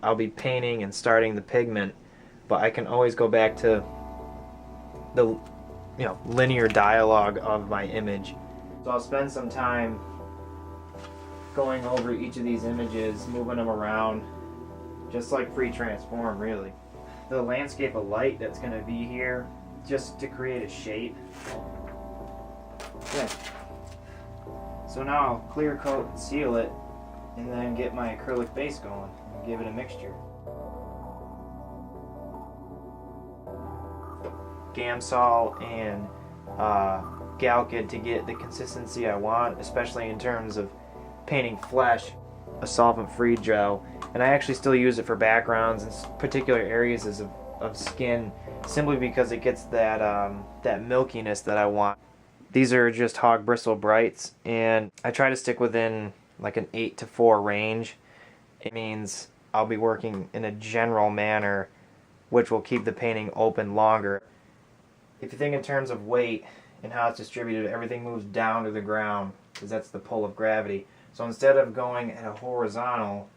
I'll be painting and starting the pigment, but I can always go back to the linear dialogue of my image. So I'll spend some time going over each of these images, moving them around, just like free transform really. The landscape of light that's going to be here, just to create a shape. Yeah. So now I'll clear coat and seal it, and then get my acrylic base going and give it a mixture. Gamsol and Galkid to get the consistency I want, especially in terms of painting flesh. A solvent-free gel, and I actually still use it for backgrounds in particular areas of skin, simply because it gets that that milkiness that I want. These are just hog bristle brights, and I try to stick within like an 8 to 4 range. It means I'll be working in a general manner, which will keep the painting open longer. If you think in terms of weight and how it's distributed, everything moves down to the ground because that's the pull of gravity. So instead of going at a horizontal,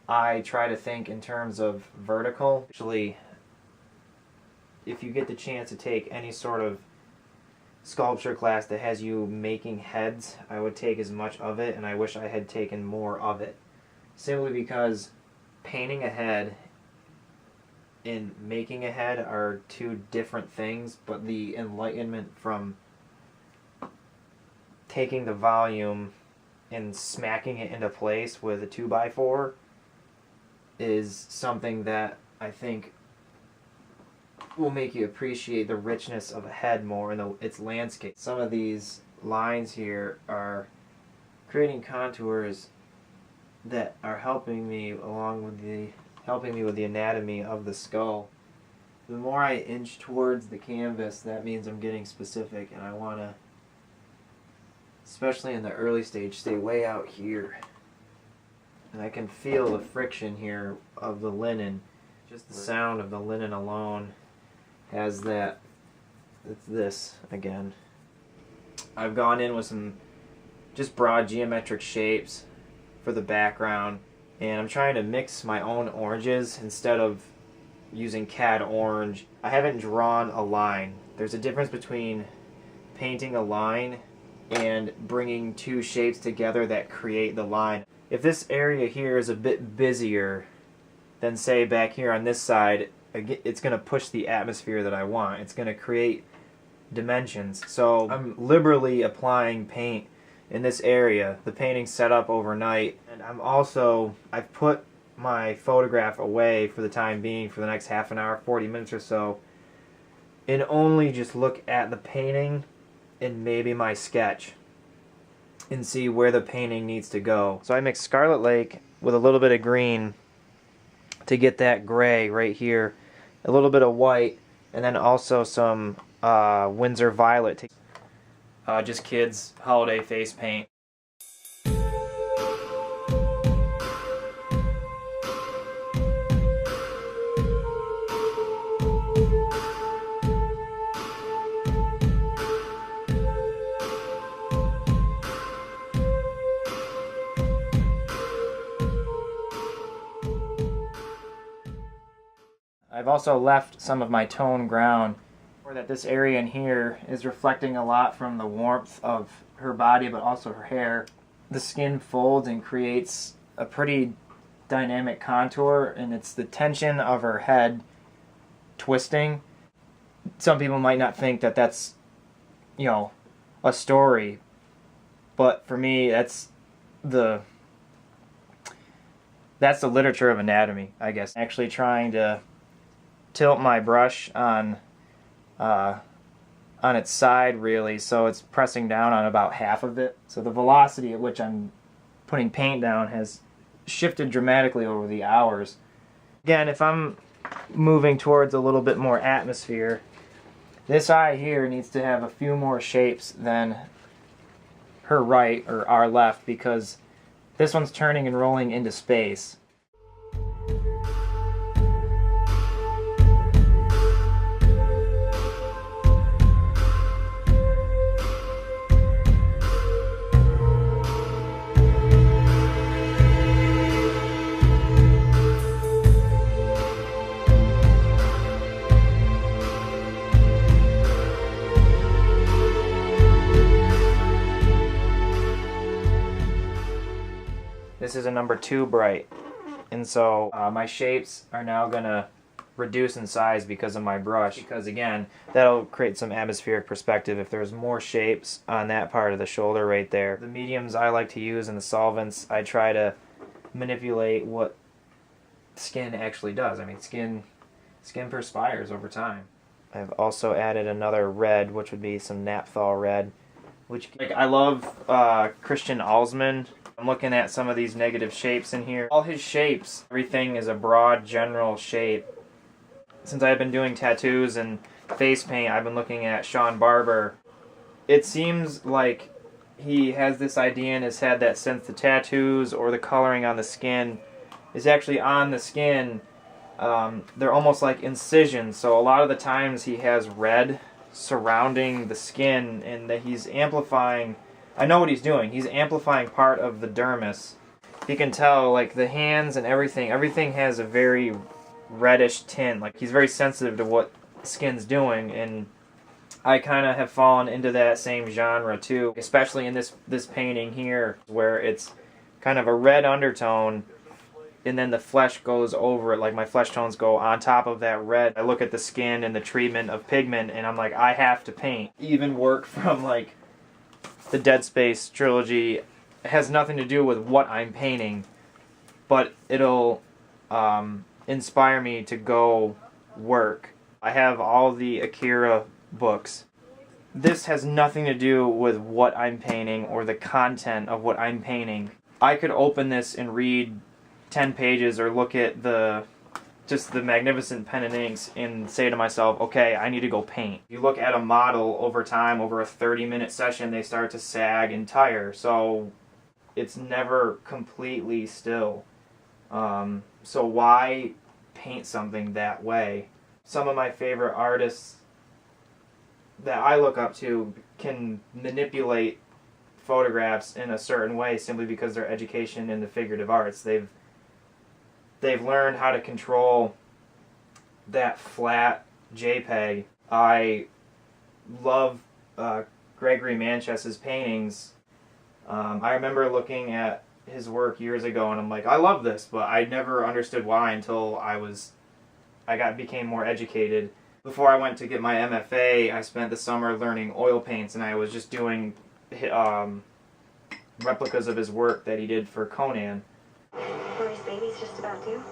I try to think in terms of vertical. Actually, if you get the chance to take any sort of sculpture class that has you making heads, I would take as much of it, and I wish I had taken more of it. Simply because painting a head and making a head are two different things, but the enlightenment from taking the volume and smacking it into place with a 2x4 is something that I think will make you appreciate the richness of a head more and its landscape. Some of these lines here are creating contours that are helping me with the anatomy of the skull. The more I inch towards the canvas, that means I'm getting specific, and I want to, especially in the early stage, stay way out here. And I can feel the friction here of the linen. Just the sound of the linen alone has that. It's this again. I've gone in with some just broad geometric shapes for the background, and I'm trying to mix my own oranges instead of using CAD orange. I haven't drawn a line. There's a difference between painting a line and bringing two shapes together that create the line. If this area here is a bit busier than say back here on this side, it's going to push the atmosphere that I want. It's going to create dimensions. So I'm liberally applying paint in this area. The painting's set up overnight, and I've put my photograph away for the time being for the next half an hour, 40 minutes or so, and only just look at the painting and maybe my sketch and see where the painting needs to go. So I mix Scarlet Lake with a little bit of green to get that gray right here, a little bit of white, and then also some Windsor Violet. Just kids' holiday face paint. I've also left some of my tone ground, or that this area in here is reflecting a lot from the warmth of her body, but also her hair. The skin folds and creates a pretty dynamic contour, and it's the tension of her head twisting. Some people might not think that that's, a story, but for me, that's the literature of anatomy, I guess. Actually trying to tilt my brush on its side, really, so it's pressing down on about half of it. So the velocity at which I'm putting paint down has shifted dramatically over the hours. Again, if I'm moving towards a little bit more atmosphere, this eye here needs to have a few more shapes than her right or our left, because this one's turning and rolling into space. This is a number 2 bright. And so my shapes are now going to reduce in size because of my brush. Because again, that'll create some atmospheric perspective if there's more shapes on that part of the shoulder right there. The mediums I like to use and the solvents, I try to manipulate what skin actually does. I mean, skin perspires over time. I've also added another red, which would be some naphthol red. Which, like, I love Christian Alsman. I'm looking at some of these negative shapes in here. All his shapes, everything is a broad general shape. Since I've been doing tattoos and face paint, I've been looking at Sean Barber. It seems like he has this idea in his head that since the tattoos or the coloring on the skin is actually on the skin, they're almost like incisions. So a lot of the times he has red surrounding the skin, and that he's amplifying. I know what he's doing. He's amplifying part of the dermis. You can tell, like, the hands and everything has a very reddish tint. Like, he's very sensitive to what skin's doing, and I kind of have fallen into that same genre too, especially in this painting here, where it's kind of a red undertone and then the flesh goes over it, like my flesh tones go on top of that red. I look at the skin and the treatment of pigment and I'm like, I have to paint. Even work from like the Dead Space trilogy has nothing to do with what I'm painting, but it'll inspire me to go work. I have all the Akira books. This has nothing to do with what I'm painting or the content of what I'm painting. I could open this and read 10 pages or look at just the magnificent pen and inks and say to myself, okay, I need to go paint. You look at a model over time, over a 30-minute session, they start to sag and tire. So it's never completely still. So why paint something that way? Some of my favorite artists that I look up to can manipulate photographs in a certain way simply because their education in the figurative arts. They've learned how to control that flat JPEG. I love Gregory Manches's paintings. I remember looking at his work years ago and I'm like, I love this, but I never understood why until became more educated. Before I went to get my MFA, I spent the summer learning oil paints, and I was just doing replicas of his work that he did for Conan. First baby's just about due.